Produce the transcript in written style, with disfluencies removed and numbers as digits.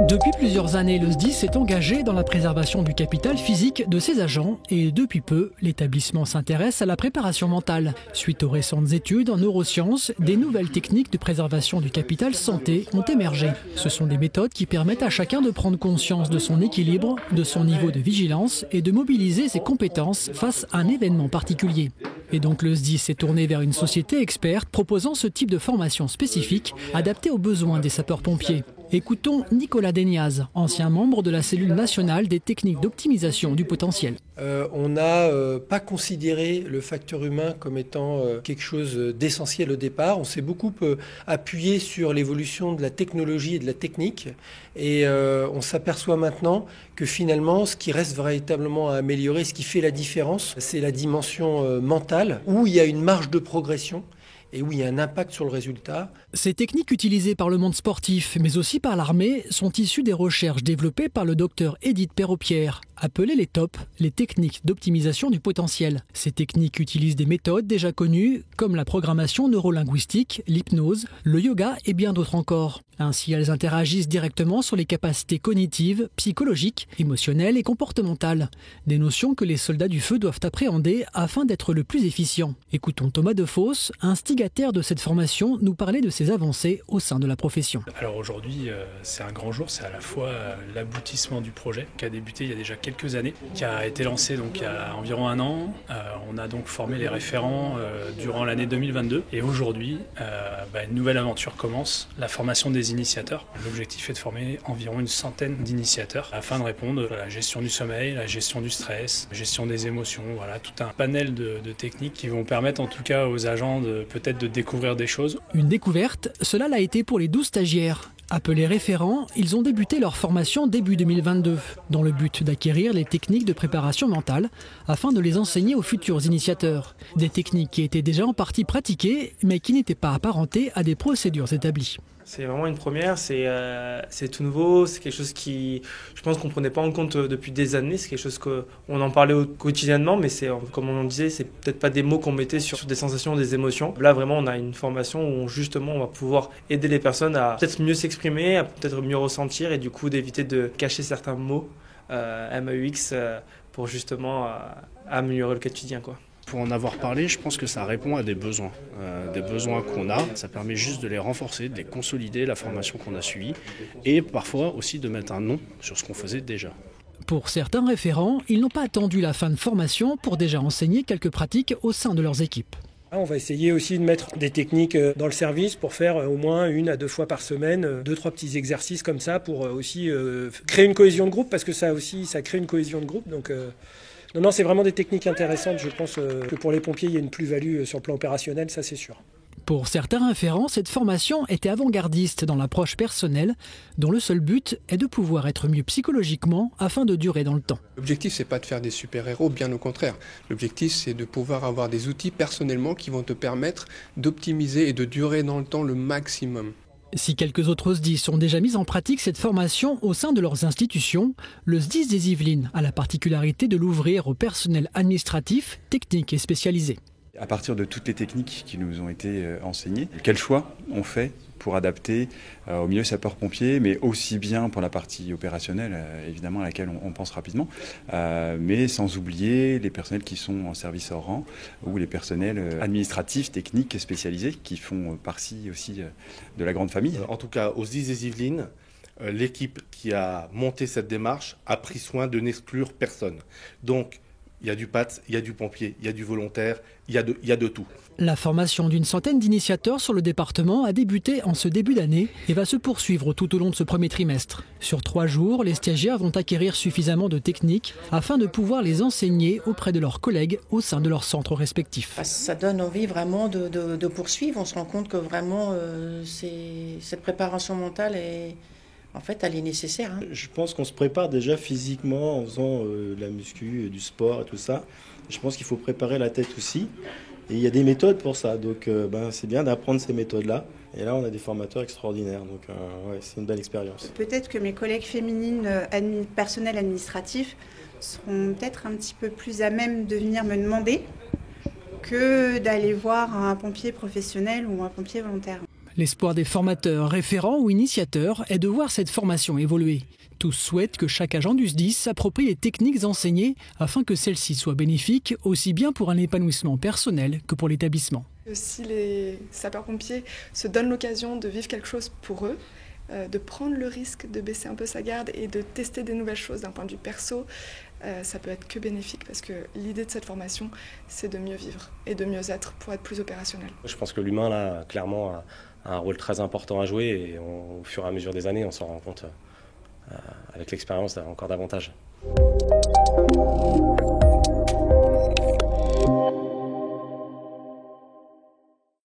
Depuis plusieurs années, le SDIS s'est engagé dans la préservation du capital physique de ses agents et depuis peu, l'établissement s'intéresse à la préparation mentale. Suite aux récentes études en neurosciences, des nouvelles techniques de préservation du capital santé ont émergé. Ce sont des méthodes qui permettent à chacun de prendre conscience de son équilibre, de son niveau de vigilance et de mobiliser ses compétences face à un événement particulier. Et donc le SDIS s'est tourné vers une société experte proposant ce type de formation spécifique adaptée aux besoins des sapeurs-pompiers. Écoutons Nicolas Deniaz, ancien membre de la cellule nationale des techniques d'optimisation du potentiel. On n'a pas considéré le facteur humain comme étant quelque chose d'essentiel au départ. On s'est beaucoup appuyé sur l'évolution de la technologie et de la technique. Et on s'aperçoit maintenant que finalement, ce qui reste véritablement à améliorer, ce qui fait la différence, c'est la dimension mentale, où il y a une marge de progression et où il y a un impact sur le résultat. Ces techniques utilisées par le monde sportif, mais aussi par l'armée, sont issues des recherches développées par le docteur Edith Perrault-Pierre, appelées les TOP, les techniques d'optimisation du potentiel. Ces techniques utilisent des méthodes déjà connues, comme la programmation neurolinguistique, l'hypnose, le yoga et bien d'autres encore. Ainsi, elles interagissent directement sur les capacités cognitives, psychologiques, émotionnelles et comportementales. Des notions que les soldats du feu doivent appréhender afin d'être le plus efficients. Écoutons Thomas Defosse, instigataire de cette formation, nous parler de ses avancées au sein de la profession. Alors aujourd'hui, c'est un grand jour, c'est à la fois l'aboutissement du projet qui a débuté il y a déjà quelques années, qui a été lancé donc il y a environ un an. On a donc formé les référents durant l'année 2022 et aujourd'hui, une nouvelle aventure commence, la formation des initiateurs. L'objectif est de former environ une centaine d'initiateurs afin de répondre à la gestion du sommeil, la gestion du stress, la gestion des émotions, voilà, tout un panel de techniques qui vont permettre en tout cas aux agents peut-être de découvrir des choses. Une découverte, cela l'a été pour les 12 stagiaires. Appelés référents, ils ont débuté leur formation début 2022, dans le but d'acquérir les techniques de préparation mentale afin de les enseigner aux futurs initiateurs. Des techniques qui étaient déjà en partie pratiquées, mais qui n'étaient pas apparentées à des procédures établies. C'est vraiment une première, c'est tout nouveau, c'est quelque chose qui, je pense qu'on ne prenait pas en compte depuis des années, c'est quelque chose qu'on en parlait quotidiennement, mais c'est, comme on disait, c'est peut-être pas des mots qu'on mettait sur des sensations, des émotions. Là, vraiment, on a une formation où justement, on va pouvoir aider les personnes à peut-être mieux s'exprimer, à peut-être mieux ressentir et du coup d'éviter de cacher certains mots, MAUX, pour justement améliorer le quotidien, quoi. Pour en avoir parlé, je pense que ça répond à des besoins qu'on a. Ça permet juste de les renforcer, de les consolider, la formation qu'on a suivie, et parfois aussi de mettre un nom sur ce qu'on faisait déjà. Pour certains référents, ils n'ont pas attendu la fin de formation pour déjà enseigner quelques pratiques au sein de leurs équipes. On va essayer aussi de mettre des techniques dans le service pour faire au moins 1 à 2 fois par semaine, 2-3 petits exercices comme ça pour aussi créer une cohésion de groupe, parce que ça aussi, ça crée une cohésion de groupe. Donc, non, c'est vraiment des techniques intéressantes. Je pense que pour les pompiers, il y a une plus-value sur le plan opérationnel, ça c'est sûr. Pour certains référents, cette formation était avant-gardiste dans l'approche personnelle, dont le seul but est de pouvoir être mieux psychologiquement afin de durer dans le temps. L'objectif, c'est pas de faire des super-héros, bien au contraire. L'objectif, c'est de pouvoir avoir des outils personnellement qui vont te permettre d'optimiser et de durer dans le temps le maximum. Si quelques autres SDIS ont déjà mis en pratique cette formation au sein de leurs institutions, le SDIS des Yvelines a la particularité de l'ouvrir au personnel administratif, technique et spécialisé. À partir de toutes les techniques qui nous ont été enseignées, quel choix on fait pour adapter au milieu sapeur-pompier, mais aussi bien pour la partie opérationnelle, évidemment, à laquelle on pense rapidement, mais sans oublier les personnels qui sont en service hors rang ou les personnels administratifs, techniques et spécialisés qui font partie aussi de la grande famille. En tout cas, aux SDIS des Yvelines, l'équipe qui a monté cette démarche a pris soin de n'exclure personne. Donc, il y a du PATS, il y a du pompier, il y a du volontaire, il y a de tout. La formation d'une centaine d'initiateurs sur le département a débuté en ce début d'année et va se poursuivre tout au long de ce premier trimestre. Sur 3 jours, les stagiaires vont acquérir suffisamment de techniques afin de pouvoir les enseigner auprès de leurs collègues au sein de leurs centres respectifs. Ça donne envie vraiment de poursuivre. On se rend compte que vraiment cette préparation mentale est... En fait, elle est nécessaire. Je pense qu'on se prépare déjà physiquement en faisant de la muscu, du sport et tout ça. Je pense qu'il faut préparer la tête aussi. Et il y a des méthodes pour ça. Donc, c'est bien d'apprendre ces méthodes-là. Et là, on a des formateurs extraordinaires. Donc, c'est une belle expérience. Peut-être que mes collègues féminines personnel administratif seront peut-être un petit peu plus à même de venir me demander que d'aller voir un pompier professionnel ou un pompier volontaire. L'espoir des formateurs, référents ou initiateurs est de voir cette formation évoluer. Tous souhaitent que chaque agent du SDIS s'approprie les techniques enseignées afin que celles-ci soient bénéfiques aussi bien pour un épanouissement personnel que pour l'établissement. Si les sapeurs-pompiers se donnent l'occasion de vivre quelque chose pour eux, de prendre le risque de baisser un peu sa garde et de tester des nouvelles choses d'un point de vue perso, ça peut être que bénéfique parce que l'idée de cette formation, c'est de mieux vivre et de mieux être pour être plus opérationnel. Je pense que l'humain, là, clairement, a un rôle très important à jouer et au fur et à mesure des années, on s'en rend compte avec l'expérience encore davantage.